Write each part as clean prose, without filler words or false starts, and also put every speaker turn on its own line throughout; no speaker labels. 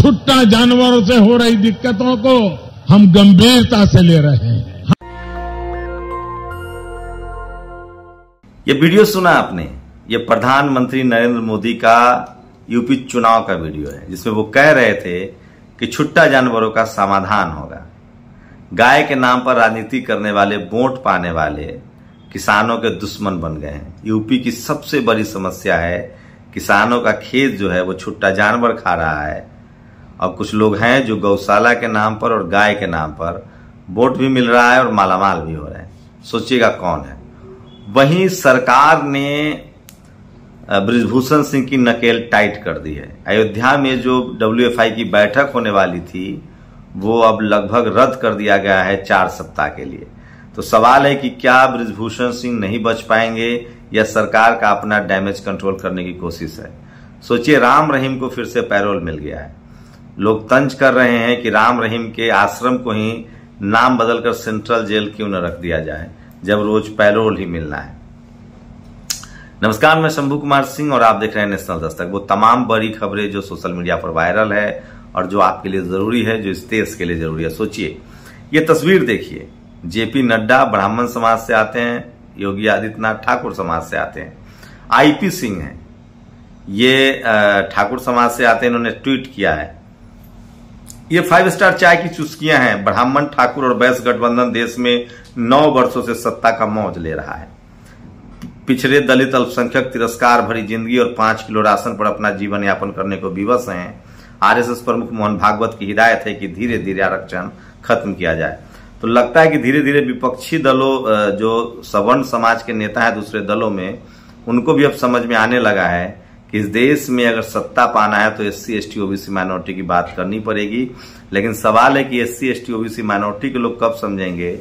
छुट्टा जानवरों से हो रही दिक्कतों को हम गंभीरता से ले रहे हैं।
ये वीडियो सुना आपने, ये प्रधानमंत्री नरेंद्र मोदी का यूपी चुनाव का वीडियो है, जिसमें वो कह रहे थे कि छुट्टा जानवरों का समाधान होगा। गाय के नाम पर राजनीति करने वाले, वोट पाने वाले किसानों के दुश्मन बन गए हैं। यूपी की सबसे बड़ी समस्या है किसानों का खेत जो है वो छुट्टा जानवर खा रहा है, और कुछ लोग हैं जो गौशाला के नाम पर और गाय के नाम पर वोट भी मिल रहा है और मालामाल भी हो रहे हैं। सोचिएगा कौन है। वहीं सरकार ने बृजभूषण सिंह की नकेल टाइट कर दी है। अयोध्या में जो WFI की बैठक होने वाली थी वो अब लगभग रद्द कर दिया गया है 4 सप्ताह के लिए। तो सवाल है कि क्या बृजभूषण सिंह नहीं बच पाएंगे या सरकार का अपना डैमेज कंट्रोल करने की कोशिश है। सोचिए, राम रहीम को फिर से पैरोल मिल गया है। लोग तंज कर रहे हैं कि राम रहीम के आश्रम को ही नाम बदलकर सेंट्रल जेल क्यों न रख दिया जाए, जब रोज पैरोल ही मिलना है। नमस्कार, मैं शंभू कुमार सिंह और आप देख रहे हैं नेशनल दस्तक। वो तमाम बड़ी खबरें जो सोशल मीडिया पर वायरल है और जो आपके लिए जरूरी है, जो इस देश के लिए जरूरी है। सोचिए, ये तस्वीर देखिए। JP नड्डा ब्राह्मण समाज से आते हैं, योगी आदित्यनाथ ठाकुर समाज से आते हैं, IP सिंह हैं, ये ठाकुर समाज से आते हैं। इन्होंने ट्वीट किया है, ये 5 स्टार चाय की चुस्कियां हैं। ब्राह्मण, ठाकुर और वैश्य गठबंधन देश में 9 वर्षों से सत्ता का मौज ले रहा है। पिछड़े, दलित, अल्पसंख्यक, तिरस्कार भरी जिंदगी और 5 किलो राशन पर अपना जीवन यापन करने को विवश हैं। RSS प्रमुख मोहन भागवत की हिदायत है कि धीरे धीरे आरक्षण खत्म किया जाए। तो लगता है कि धीरे धीरे विपक्षी दलों, जो सवर्ण समाज के नेता हैं दूसरे दलों में, उनको भी अब समझ में आने लगा है कि इस देश में अगर सत्ता पाना है तो SC, ST, OBC माइनॉरिटी की बात करनी पड़ेगी। लेकिन सवाल है कि SC, ST, OBC माइनॉरिटी के लोग कब समझेंगे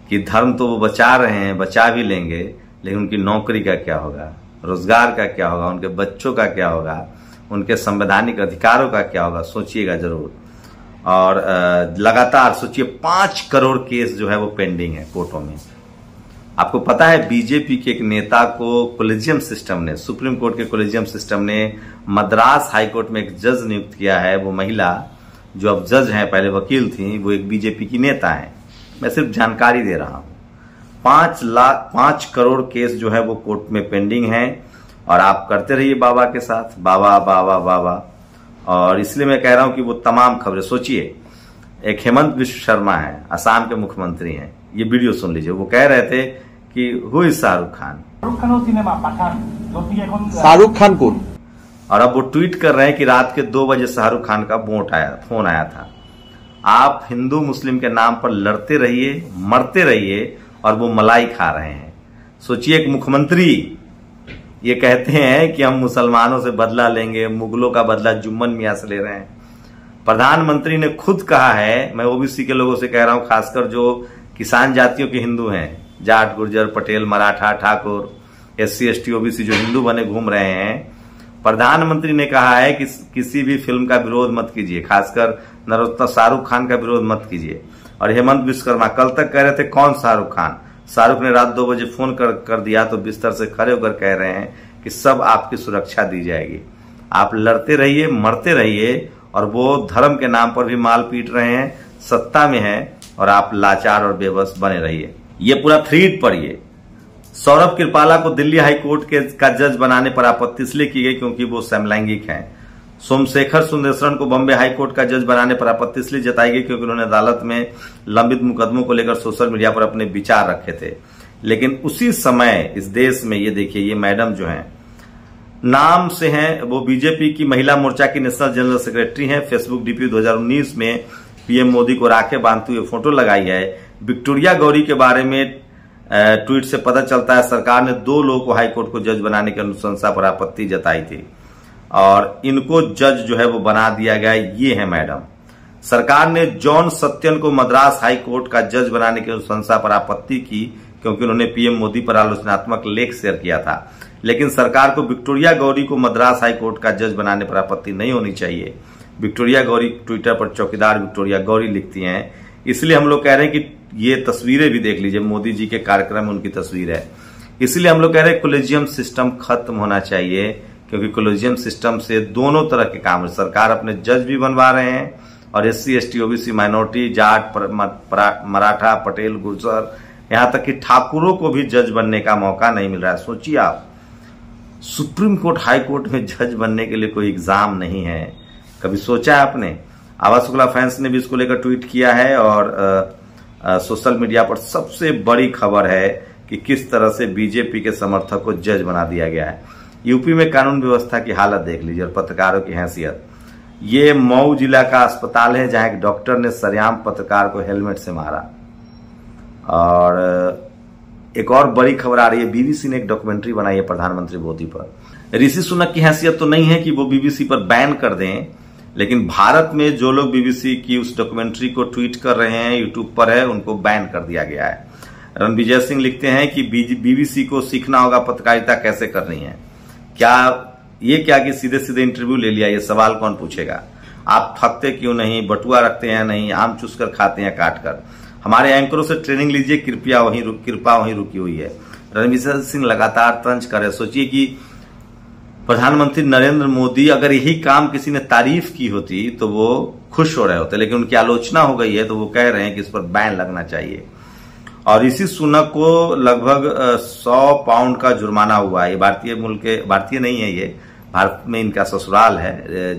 कि धर्म तो वो बचा रहे हैं, बचा भी लेंगे, लेकिन उनकी नौकरी का क्या होगा, रोजगार का क्या होगा, उनके बच्चों का क्या होगा, उनके संवैधानिक अधिकारों का क्या होगा। सोचिएगा जरूर। और लगातार सोचिए 5 करोड़ केस जो है वो पेंडिंग है कोर्टों में। आपको पता है बीजेपी के एक नेता को कोलेजियम सिस्टम ने, सुप्रीम कोर्ट के कोलेजियम सिस्टम ने मद्रास हाईकोर्ट में एक जज नियुक्त किया है। वो महिला जो अब जज हैं, पहले वकील थी, वो एक बीजेपी की नेता है। मैं सिर्फ जानकारी दे रहा हूं। 5 करोड़ केस जो है वो कोर्ट में पेंडिंग है। और आप करते रहिए बाबा के साथ, बाबा बाबा बाबा। और इसलिए मैं कह रहा हूं कि वो तमाम खबरें, सोचिए, एक हेमंत विश्व शर्मा है, असम के मुख्यमंत्री हैं। ये वीडियो सुन लीजिए। वो कह रहे थे कि हु इज शाहरुख खान,
शाहरुख खान कौन।
और अब वो ट्वीट कर रहे हैं कि रात के 2 बजे शाहरुख खान का फोन आया था। आप हिंदू मुस्लिम के नाम पर लड़ते रहिए, मरते रहिए, और वो मलाई खा रहे हैं। सोचिए, एक मुख्यमंत्री ये कहते हैं कि हम मुसलमानों से बदला लेंगे, मुगलों का बदला जुम्मन मियां से ले रहे हैं। प्रधानमंत्री ने खुद कहा है, मैं OBC के लोगों से कह रहा हूं, खासकर जो किसान जातियों के हिंदू हैं, Jat, Gurjar, Patel, Maratha, Thakur, SC, ST, OBC जो हिंदू बने घूम रहे हैं, प्रधानमंत्री ने कहा है कि किसी भी फिल्म का विरोध मत कीजिए, खासकर नरोत्तम शाहरुख खान का विरोध मत कीजिए। और हेमंत विश्वकर्मा कल तक कह रहे थे कौन शाहरुख खान। शाहरुख ने रात 2 बजे फोन कर दिया तो बिस्तर से खड़े होकर कह रहे हैं कि सब आपकी सुरक्षा दी जाएगी। आप लड़ते रहिए, मरते रहिए, और वो धर्म के नाम पर भी माल पीट रहे हैं, सत्ता में है, और आप लाचार और बेबस बने रहिए। ये पूरा थ्रीड पढ़िए। सौरभ कृपाला को दिल्ली हाई कोर्ट का जज बनाने पर आपत्ति इसलिए की गई क्योंकि वो समलैंगिक हैं। सोमशेखर सुंदरेश्वरन को बॉम्बे हाई कोर्ट का जज बनाने पर आपत्ति इसलिए जताई गई क्योंकि उन्होंने अदालत में लंबित मुकदमों को लेकर सोशल मीडिया पर अपने विचार रखे थे। लेकिन उसी समय इस देश में ये देखिए, ये मैडम जो हैं, नाम से हैं, वो बीजेपी की महिला मोर्चा की नेशनल जनरल सेक्रेटरी हैं। फेसबुक DP 2019 में PM मोदी को राखें बांधते हुए फोटो लगाई है। विक्टोरिया गौरी के बारे में ट्वीट से पता चलता है सरकार ने 2 लोगों को हाईकोर्ट को जज बनाने की अनुशंसा पर आपत्ति जताई थी, और इनको जज जो है वो बना दिया गया। ये है मैडम। सरकार ने जॉन सत्यन को मद्रास हाई कोर्ट का जज बनाने की अनुशंसा पर आपत्ति की क्योंकि उन्होंने PM मोदी पर आलोचनात्मक लेख शेयर किया था। लेकिन सरकार को विक्टोरिया गौरी को मद्रास हाई कोर्ट का जज बनाने पर आपत्ति नहीं होनी चाहिए। विक्टोरिया गौरी ट्विटर पर चौकीदार विक्टोरिया गौरी लिखती हैं। इसलिए हम लोग कह रहे हैं कि ये तस्वीरें भी देख लीजिए, मोदी जी के कार्यक्रम में उनकी तस्वीर है। इसलिए हम लोग कह रहे हैं कोलेजियम सिस्टम खत्म होना चाहिए। क्योंकि कोलेजियम सिस्टम से दोनों तरह के काम, सरकार अपने जज भी बनवा रहे हैं और SC ST OBC minority, Jat, Maratha, Patel, Gurjar, यहां तक कि ठाकुरों को भी जज बनने का मौका नहीं मिल रहा है। सोचिए आप, सुप्रीम कोर्ट, हाई कोर्ट में जज बनने के लिए कोई एग्जाम नहीं है। कभी सोचा है आपने? आवाज शुक्ला फैंस ने भी इसको लेकर ट्वीट किया है और सोशल मीडिया पर सबसे बड़ी खबर है कि किस तरह से बीजेपी के समर्थक को जज बना दिया गया है। यूपी में कानून व्यवस्था की हालत देख लीजिए और पत्रकारों की हैसियत। ये मऊ जिला का अस्पताल है जहां एक डॉक्टर ने सरेआम पत्रकार को हेलमेट से मारा। और एक और बड़ी खबर आ रही है, BBC ने एक डॉक्यूमेंट्री बनाई है प्रधानमंत्री मोदी पर। ऋषि सुनक की हैसियत तो नहीं है कि वो BBC पर बैन कर दें, लेकिन भारत में जो लोग BBC की उस डॉक्यूमेंट्री को ट्वीट कर रहे हैं, यूट्यूब पर है, उनको बैन कर दिया गया है। रणविजय सिंह लिखते हैं कि BBC को सीखना होगा पत्रकारिता कैसे करनी है। क्या कि सीधे सीधे इंटरव्यू ले लिया, ये सवाल कौन पूछेगा? आप थकते क्यों नहीं, बटुआ रखते हैं नहीं, आम चूस कर खाते हैं काट कर। हमारे एंकरों से ट्रेनिंग लीजिए, कृपा वहीं रुकी हुई है। रणविजय सिंह लगातार तंज कर रहे। सोचिए कि प्रधानमंत्री नरेंद्र मोदी, अगर यही काम किसी ने तारीफ की होती तो वो खुश हो रहे होते, लेकिन उनकी आलोचना हो गई है तो वो कह रहे हैं कि इस पर बैन लगना चाहिए। और ऋषि सुनक को लगभग 100 पाउंड का जुर्माना हुआ है। ये भारतीय नहीं है, ये भारत में इनका ससुराल है।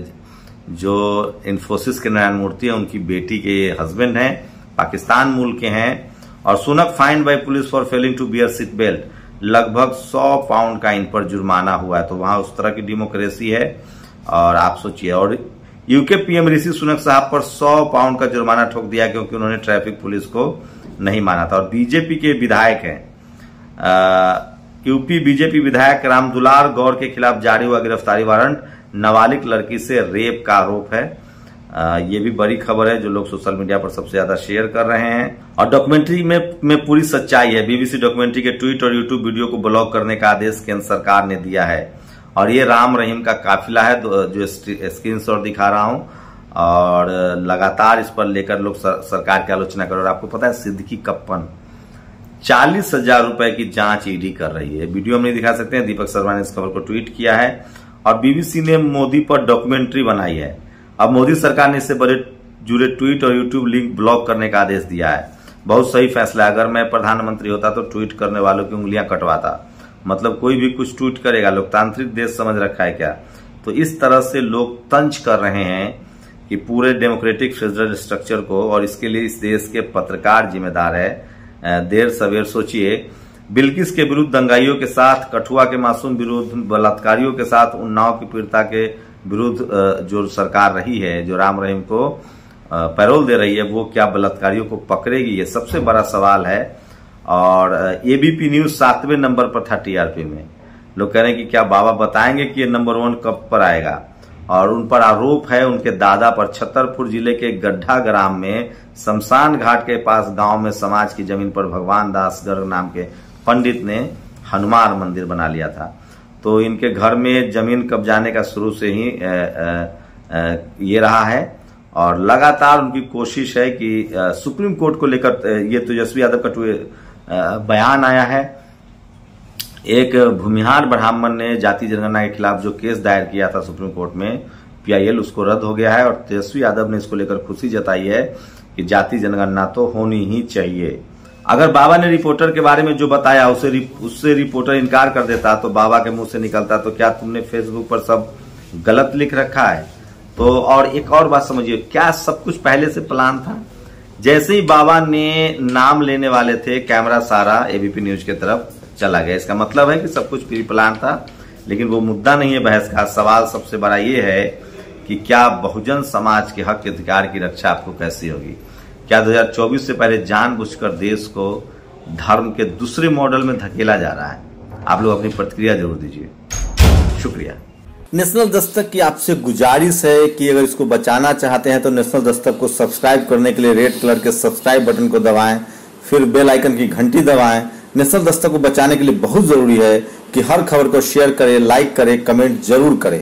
जो इन्फोसिस के नारायण मूर्ति है, उनकी बेटी के हस्बैंड हैं, पाकिस्तान मूल के हैं। और Sunak fined by police for failing to wear seat belt, लगभग 100 पाउंड का इन पर जुर्माना हुआ है। तो वहां उस तरह की डेमोक्रेसी है। और आप सोचिए, और यूके PM ऋषि सुनक साहब पर 100 पाउंड का जुर्माना ठोक दिया क्योंकि उन्होंने ट्रैफिक पुलिस को नहीं माना था। और बीजेपी के विधायक हैं, यूपी बीजेपी विधायक रामदुलार गौर के खिलाफ जारी हुआ गिरफ्तारी वारंट, नाबालिग लड़की से रेप का आरोप है। ये भी बड़ी खबर है जो लोग सोशल मीडिया पर सबसे ज्यादा शेयर कर रहे हैं। और डॉक्यूमेंट्री में पूरी सच्चाई है। BBC डॉक्यूमेंट्री के ट्वीट और यूट्यूब वीडियो को ब्लॉक करने का आदेश केंद्र सरकार ने दिया है। और ये राम रहीम का काफिला है जो स्क्रीनशॉट दिखा रहा हूं। और लगातार इस पर लेकर लोग सरकार की आलोचना कर रहे हैं। और आपको पता है, सिद्दीकी कप्पन 40,000 रुपए की जांच ED कर रही है। वीडियो हम नहीं दिखा सकते हैं, दीपक शर्मा ने इस खबर को ट्वीट किया है। और BBC ने मोदी पर डॉक्यूमेंट्री बनाई है। अब मोदी सरकार ने इससे जुड़े ट्वीट और यूट्यूब लिंक ब्लॉक करने का आदेश दिया है। बहुत सही फैसला है। अगर मैं प्रधानमंत्री होता तो ट्वीट करने वालों की उंगलियां कटवाता। मतलब कोई भी कुछ ट्वीट करेगा, लोकतांत्रिक देश समझ रखा है क्या? तो इस तरह से लोग तंज कर रहे हैं कि पूरे डेमोक्रेटिक फेडरल स्ट्रक्चर को, और इसके लिए इस देश के पत्रकार जिम्मेदार है। देर सवेर सोचिए, बिल्किस के विरुद्ध दंगाइयों के साथ, कठुआ के मासूम विरुद्ध बलात्कारियों के साथ, उन्नाव की पीड़िता के विरुद्ध जो सरकार रही है, जो राम रहीम को पैरोल दे रही है, वो क्या बलात्कारियों को पकड़ेगी? ये सबसे बड़ा सवाल है। और ABP न्यूज 7वें नंबर पर था TRP में। लोग कह रहे हैं कि क्या बाबा बताएंगे कि ये नंबर 1 कब पर आएगा? और उन पर आरोप है उनके दादा पर। छतरपुर जिले के गड्ढा ग्राम में शमशान घाट के पास गांव में समाज की जमीन पर भगवान दास गर्ग नाम के पंडित ने हनुमान मंदिर बना लिया था। तो इनके घर में जमीन कब्जाने का शुरू से ही ये रहा है। और लगातार उनकी कोशिश है कि सुप्रीम कोर्ट को लेकर, ये तेजस्वी यादव का बयान आया है। एक भूमिहार ब्राह्मण ने जाति जनगणना के खिलाफ जो केस दायर किया था सुप्रीम कोर्ट में, PIL, उसको रद्द हो गया है। और तेजस्वी यादव ने इसको लेकर खुशी जताई है कि जाति जनगणना तो होनी ही चाहिए। अगर बाबा ने रिपोर्टर के बारे में जो बताया उससे रिपोर्टर इनकार कर देता तो बाबा के मुंह से निकलता, तो क्या तुमने फेसबुक पर सब गलत लिख रखा है? तो और एक और बात समझिए, क्या सब कुछ पहले से प्लान था? जैसे ही बाबा ने नाम लेने वाले थे, कैमरा सारा ABP न्यूज की तरफ चला गया। इसका मतलब है कि सब कुछ प्री प्लान था। लेकिन वो मुद्दा नहीं है बहस का। सवाल सबसे बड़ा ये है कि क्या बहुजन समाज के हक अधिकार की रक्षा आपको कैसी होगी? क्या 2024 से पहले जानबूझकर देश को धर्म के दूसरे मॉडल में धकेला जा रहा है? आप लोग अपनी प्रतिक्रिया जरूर दीजिए। शुक्रिया।
नेशनल दस्तक की आपसे गुजारिश है कि अगर इसको बचाना चाहते हैं तो नेशनल दस्तक को सब्सक्राइब करने के लिए रेड कलर के सब्सक्राइब बटन को दबाएं, फिर बेल आइकन की घंटी दबाएं। नेशनल दस्तक को बचाने के लिए बहुत जरूरी है कि हर खबर को शेयर करें, लाइक करें, कमेंट जरूर करें।